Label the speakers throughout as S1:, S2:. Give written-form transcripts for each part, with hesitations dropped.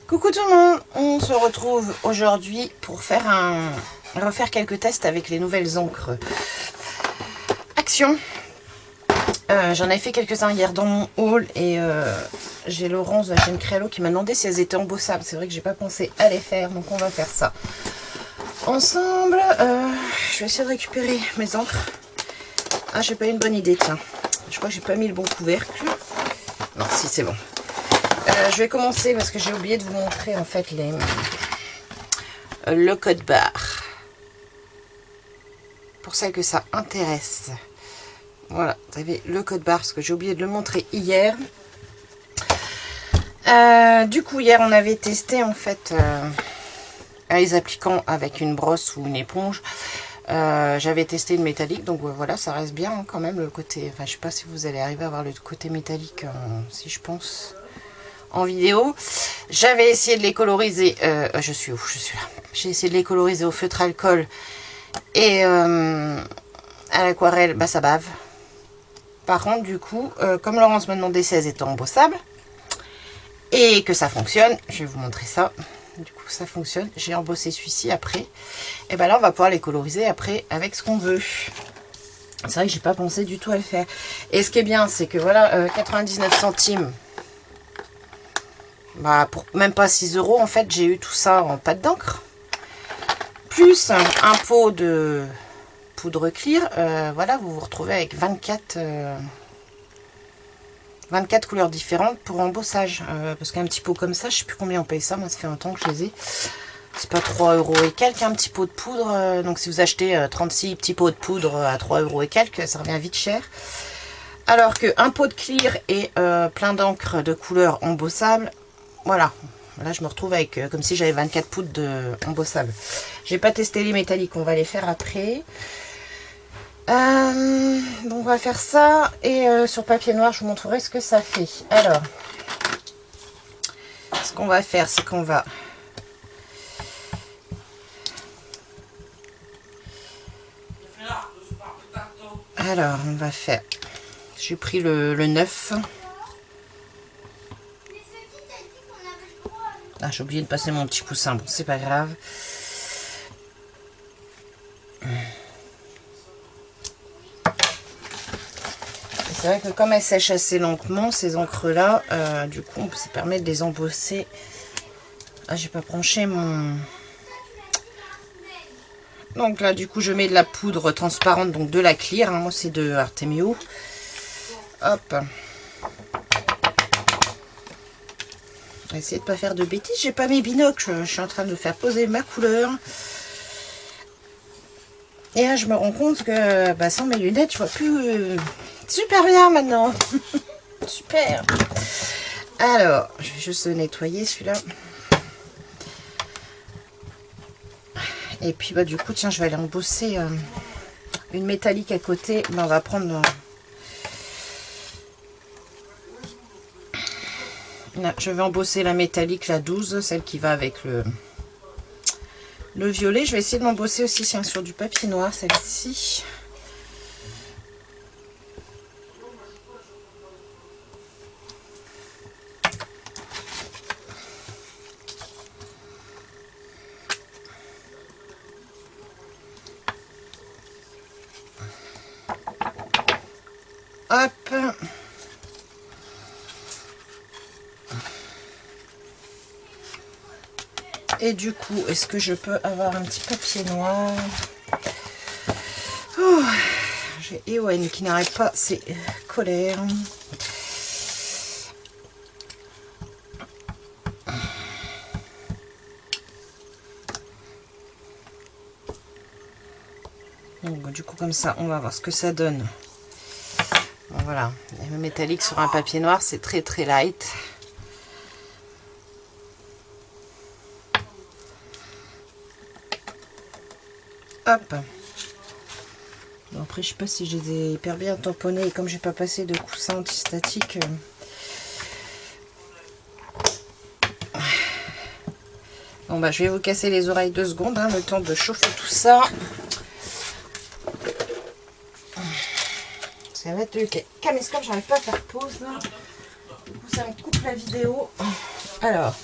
S1: Coucou tout le monde, on se retrouve aujourd'hui pour refaire quelques tests avec les nouvelles encres Action. J'en ai fait quelques-uns hier dans mon haul et j'ai Laurence de la chaîne Créalo qui m'a demandé si elles étaient embossables. C'est vrai que j'ai pas pensé à les faire, donc on va faire ça ensemble. Je vais essayer de récupérer mes encres. Ah, j'ai pas eu une bonne idée, tiens. Je crois que j'ai pas mis le bon couvercle. Non, si, c'est bon. Je vais commencer parce que j'ai oublié de vous montrer en fait le code barre. Pour celles que ça intéresse. Voilà, vous avez le code barre parce que j'ai oublié de le montrer hier. Du coup, hier on avait testé en fait les appliquants avec une brosse ou une éponge. J'avais testé le métallique, donc voilà, ça reste bien hein, quand même le côté. Enfin, je sais pas si vous allez arriver à voir le côté métallique, si je pense. En vidéo, j'avais essayé de les coloriser. Je suis où? Je suis là. J'ai essayé de les coloriser au feutre alcool et à l'aquarelle. Bah, ça bave. Par contre, du coup, comme Laurence m'a demandé si elles étaient embossables et que ça fonctionne, je vais vous montrer ça. Du coup, ça fonctionne. J'ai embossé celui-ci après. Et ben là, on va pouvoir les coloriser après avec ce qu'on veut. C'est vrai que j'ai pas pensé du tout à le faire. Et ce qui est bien, c'est que voilà, 99 centimes. Bah, pour même pas 6 € en fait, j'ai eu tout ça en pâte d'encre. Plus un pot de poudre clear. Voilà, vous vous retrouvez avec 24 couleurs différentes pour embossage. Parce qu'un petit pot comme ça, je sais plus combien on paye ça. Moi, ça fait un temps que je les ai. C'est pas 3 € et quelques, un petit pot de poudre. Donc, si vous achetez 36 petits pots de poudre à 3 € et quelques, ça revient vite cher. Alors qu'un pot de clear et plein d'encre de couleur embossable, voilà, là je me retrouve avec comme si j'avais 24 poudres de embossable. J'ai pas testé les métalliques, on va les faire après. Donc on va faire ça et sur papier noir je vous montrerai ce que ça fait. Alors, ce qu'on va faire, c'est qu'on va on va faire, j'ai pris le 9. Ah, j'ai oublié de passer mon petit coussin. Bon, c'est pas grave. C'est vrai que comme elles sèchent assez lentement, ces encres-là, du coup, ça permet de les embosser. Ah, j'ai pas branché mon... Donc là, du coup, je mets de la poudre transparente, donc de la clear. Hein. Moi, c'est de Artemio. Hop. On va essayer de pas faire de bêtises. J'ai pas mes binocles. Je suis en train de faire poser ma couleur. Et là, je me rends compte que bah, sans mes lunettes, je vois plus super bien maintenant. Super. Alors, je vais juste nettoyer celui-là. Et puis, bah, du coup, tiens, je vais aller embosser une métallique à côté. Bah, on va prendre... Là, je vais embosser la métallique, la 12, celle qui va avec le violet. Je vais essayer de l'embosser aussi sur du papier noir, celle-ci. Hop. Et du coup, est-ce que je peux avoir un petit papier noir? Oh, j'ai Ewen qui n'arrête pas ses colères. Donc, du coup, comme ça, on va voir ce que ça donne. Bon, voilà, le métallique sur un papier noir, c'est très très light. Hop. Bon, après, je sais pas si j'ai des hyper bien tamponnés et comme j'ai pas passé de coussin antistatique. Bon, bah, je vais vous casser les oreilles 2 secondes, hein, le temps de chauffer tout ça. Ça va être le caméscope, j'arrive pas à faire pause là. Du coup, ça me coupe la vidéo. Alors,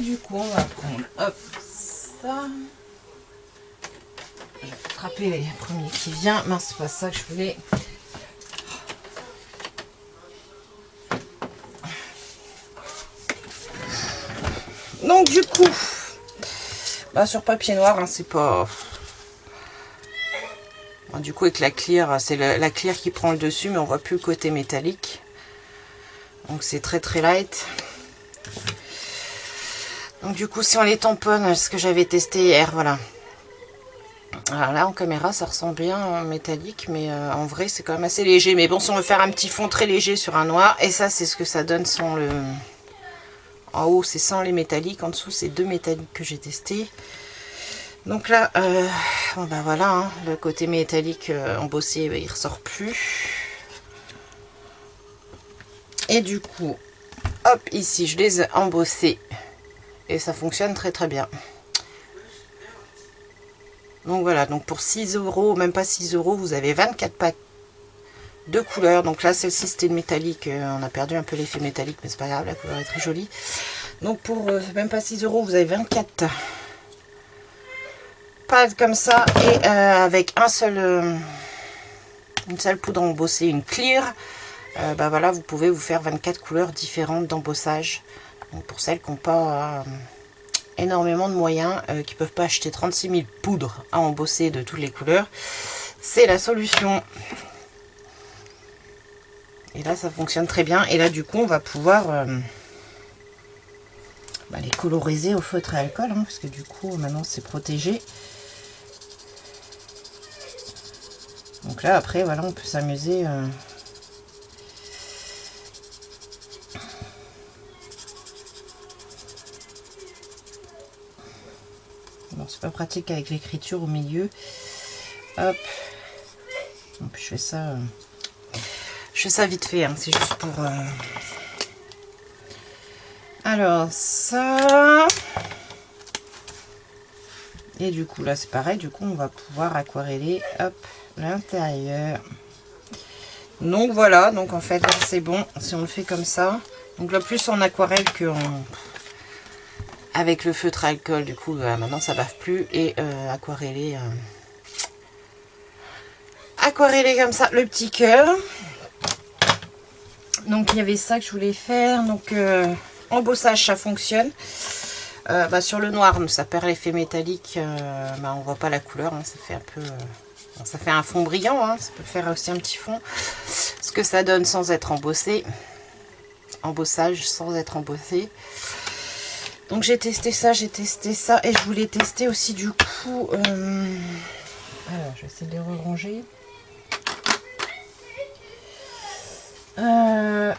S1: du coup, on va prendre, hop, ça. Je vais attraper les premiers qui viennent. Mince, c'est pas ça que je voulais. Donc du coup, bah, sur papier noir, hein, c'est pas... Bon, du coup, avec la clear, c'est la clear qui prend le dessus, mais on voit plus le côté métallique. Donc c'est très très light. Donc du coup, si on les tamponne, ce que j'avais testé hier, voilà. Alors là, en caméra, ça ressemble bien en métallique, mais en vrai, c'est quand même assez léger. Mais bon, si on veut faire un petit fond très léger sur un noir, et ça, c'est ce que ça donne sans le... En haut, c'est sans les métalliques. En dessous, c'est 2 métalliques que j'ai testé. Donc là, bon ben voilà, hein, le côté métallique embossé, il ressort plus. Et du coup, hop, ici, je les ai embossés. Et ça fonctionne très très bien. Donc voilà, donc pour 6 €, même pas 6 €, vous avez 24 packs de couleurs. Donc là, celle-ci, c'était une métallique. On a perdu un peu l'effet métallique, mais c'est pas grave, la couleur est très jolie. Donc pour même pas 6 €, vous avez 24 pads comme ça. Et avec une seule poudre embossée, une clear, bah voilà, vous pouvez vous faire 24 couleurs différentes d'embossage. Donc pour celles qui n'ont pas énormément de moyens, qui ne peuvent pas acheter 36 000 poudres à embosser de toutes les couleurs, c'est la solution. Et là, ça fonctionne très bien. Et là, du coup, on va pouvoir les coloriser au feutre à alcool, hein, parce que du coup, maintenant, c'est protégé. Donc là, après, voilà, on peut s'amuser. Bon, c'est pas pratique avec l'écriture au milieu. Hop. Donc, je fais ça. Je fais ça vite fait, hein, c'est juste pour... Alors, ça... Et du coup, là, c'est pareil. Du coup, on va pouvoir aquareller, hop, l'intérieur. Donc, voilà. Donc, en fait, là, c'est bon. Si on le fait comme ça. Donc, là, plus en aquarelle que avec le feutre à alcool. Du coup, maintenant, ça bave plus. Et aquareller... aquareller comme ça, le petit cœur. Donc, il y avait ça que je voulais faire. Donc, embossage, ça fonctionne. Sur le noir, ça perd l'effet métallique, on voit pas la couleur, hein, ça fait un peu, ça fait un fond brillant, hein, ça peut faire aussi un petit fond, ce que ça donne sans être embossé, embossage sans être embossé. Donc j'ai testé ça, et je voulais tester aussi du coup, alors je vais essayer de les ranger.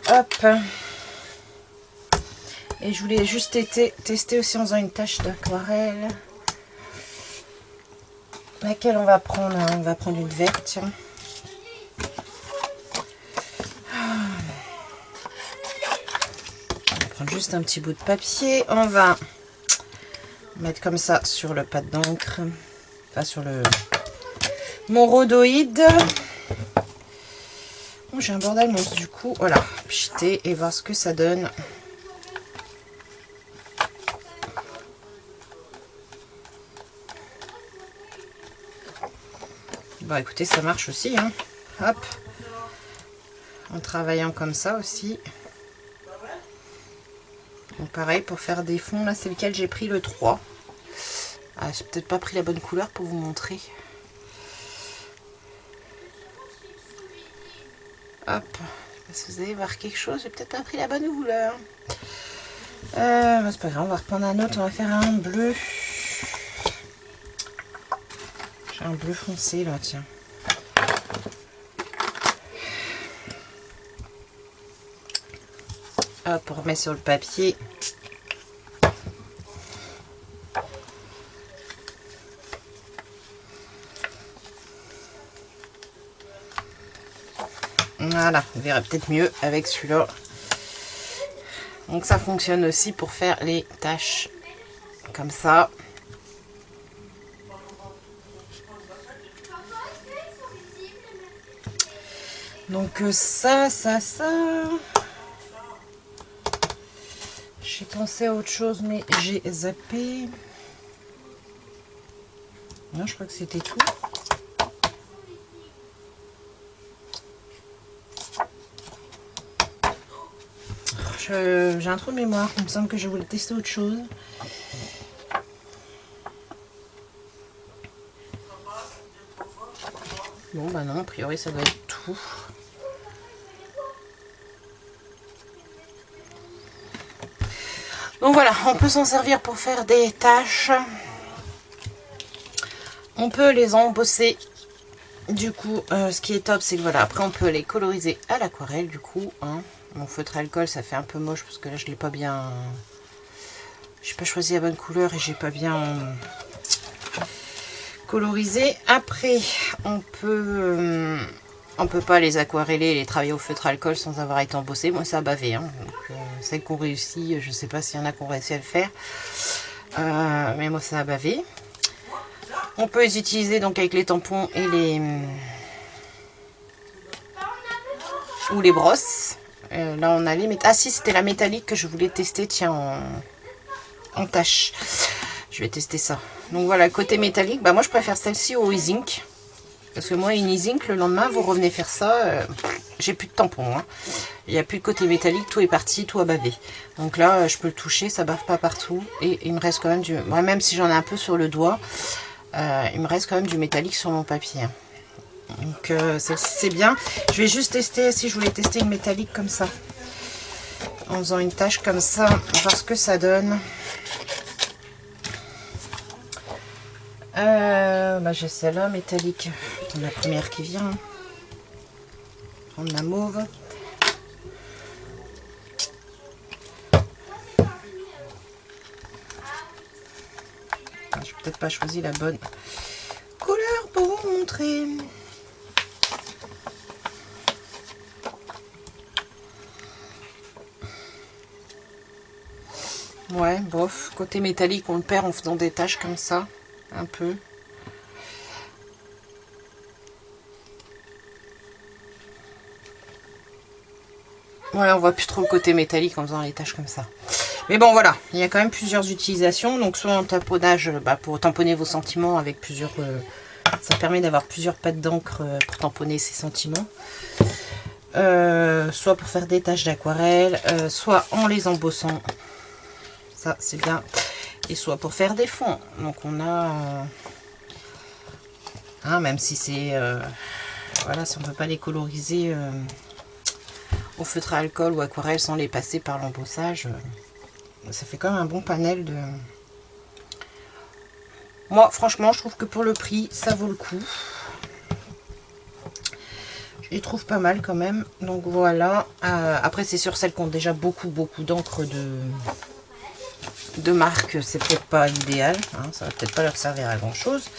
S1: Hop. Et je voulais juste tester aussi en faisant une tache d'aquarelle. Laquelle on va prendre? On va prendre une verte, tiens. On va prendre juste un petit bout de papier. On va mettre comme ça sur le pad d'encre. Enfin, sur mon rhodoïde. Oh, j'ai un bordel monstre du coup. Voilà, jeter et voir ce que ça donne. Bon, écoutez, ça marche aussi, hein. Hop. En travaillant comme ça aussi. Donc pareil, pour faire des fonds, là, c'est lequel j'ai pris, le 3. Ah, j'ai peut-être pas pris la bonne couleur pour vous montrer. Hop. Je sais pas si vous allez voir quelque chose, j'ai peut-être pas pris la bonne couleur. C'est pas grave, on va reprendre un autre, on va faire un bleu. J'ai un bleu foncé, là, tiens. Hop, on remet sur le papier. Voilà, vous verrez peut-être mieux avec celui-là. Donc ça fonctionne aussi pour faire les taches comme ça. Donc ça. J'ai pensé à autre chose, mais j'ai zappé. Non, je crois que c'était tout. J'ai un trou de mémoire. Il me semble que je voulais tester autre chose. Bon, bah non, a priori, ça doit être tout. Donc voilà, on peut s'en servir pour faire des tâches. On peut les embosser. Du coup, ce qui est top, c'est que voilà, après on peut les coloriser à l'aquarelle, du coup. Hein. Mon feutre alcool, ça fait un peu moche parce que là, je l'ai pas bien... J'ai pas choisi la bonne couleur et j'ai pas bien colorisé. Après, on peut pas les aquareller et les travailler au feutre alcool sans avoir été embossé. Moi, ça a bavé. Hein. Celles qu'on réussit, je sais pas s'il y en a qui ont réussi à le faire. Mais moi, ça a bavé. On peut les utiliser donc avec les tampons et ou les brosses. Là, on a les... Ah si, c'était la métallique que je voulais tester, tiens, en tâche. Je vais tester ça. Donc voilà, côté métallique, bah moi je préfère celle-ci au e-zinc. Parce que moi, une e-zinc, le lendemain, vous revenez faire ça, j'ai plus de tampons. Hein. Il n'y a plus de côté métallique, tout est parti, tout a bavé. Donc là, je peux le toucher, ça bave pas partout. Et il me reste quand même du... Moi, même si j'en ai un peu sur le doigt, il me reste quand même du métallique sur mon papier. Donc c'est bien. Je vais juste tester, si je voulais tester une métallique comme ça. En faisant une tâche comme ça, voir ce que ça donne. Bah j'ai celle-là métallique, la première qui vient. Prendre la mauve. J'ai peut-être pas choisi la bonne couleur pour vous montrer. Ouais, bof, côté métallique on le perd en faisant des tâches comme ça, un peu. Ouais, on voit plus trop le côté métallique en faisant les tâches comme ça. Mais bon, voilà, il y a quand même plusieurs utilisations. Donc, soit en tamponnage, pour tamponner vos sentiments avec plusieurs... ça permet d'avoir plusieurs pattes d'encre pour tamponner ses sentiments. Soit pour faire des tâches d'aquarelle, soit en les embossant. Ça, c'est bien. Et soit pour faire des fonds. Donc, on a... hein, même si c'est... voilà, si on ne peut pas les coloriser... au feutre à alcool ou aquarelle sans les passer par l'embossage, ça fait quand même un bon panel de... Moi franchement je trouve que pour le prix ça vaut le coup. Je les trouve pas mal quand même. Donc voilà, après c'est sur celles qui ont déjà beaucoup d'encre de marque, c'est peut-être pas l'idéal, hein, ça va peut-être pas leur servir à grand chose.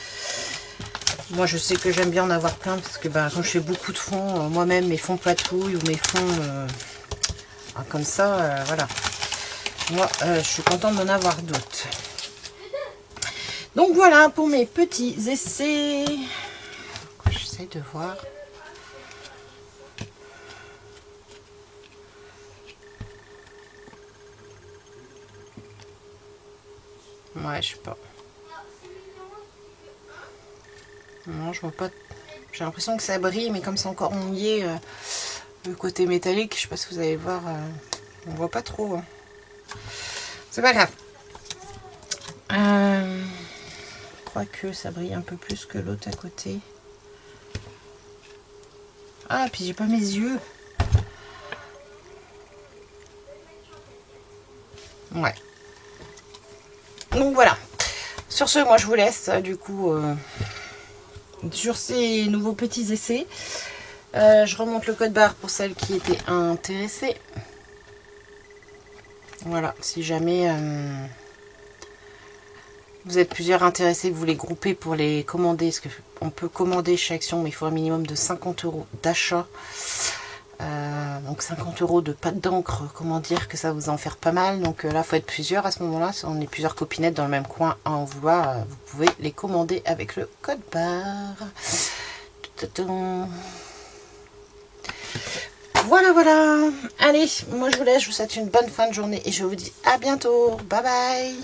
S1: Moi je sais que j'aime bien en avoir plein parce que quand je fais beaucoup de fonds, moi-même mes fonds patouilles ou mes fonds comme ça, voilà. Moi je suis contente d'en avoir d'autres. Donc voilà pour mes petits essais. J'essaie de voir. Ouais, je sais pas. Non, je vois pas. J'ai l'impression que ça brille, mais comme c'est encore mouillé, le côté métallique, je sais pas si vous allez voir, on voit pas trop. Hein. C'est pas grave. Je crois que ça brille un peu plus que l'autre à côté. Ah, puis j'ai pas mes yeux. Ouais. Donc voilà. Sur ce, moi je vous laisse du coup sur ces nouveaux petits essais. Je remonte le code barre pour celles qui étaient intéressées. Voilà, si jamais vous êtes plusieurs intéressés, que vous les groupez pour les commander, parce qu'on peut commander chez Action, mais il faut un minimum de 50 € d'achat. Donc 50 € de pâte d'encre, comment dire que ça vous en faire pas mal. Donc là, il faut être plusieurs à ce moment-là. Si on est plusieurs copinettes dans le même coin à en vouloir, vous pouvez les commander avec le code barre. Voilà, voilà. Allez, moi je vous laisse, je vous souhaite une bonne fin de journée et je vous dis à bientôt. Bye bye.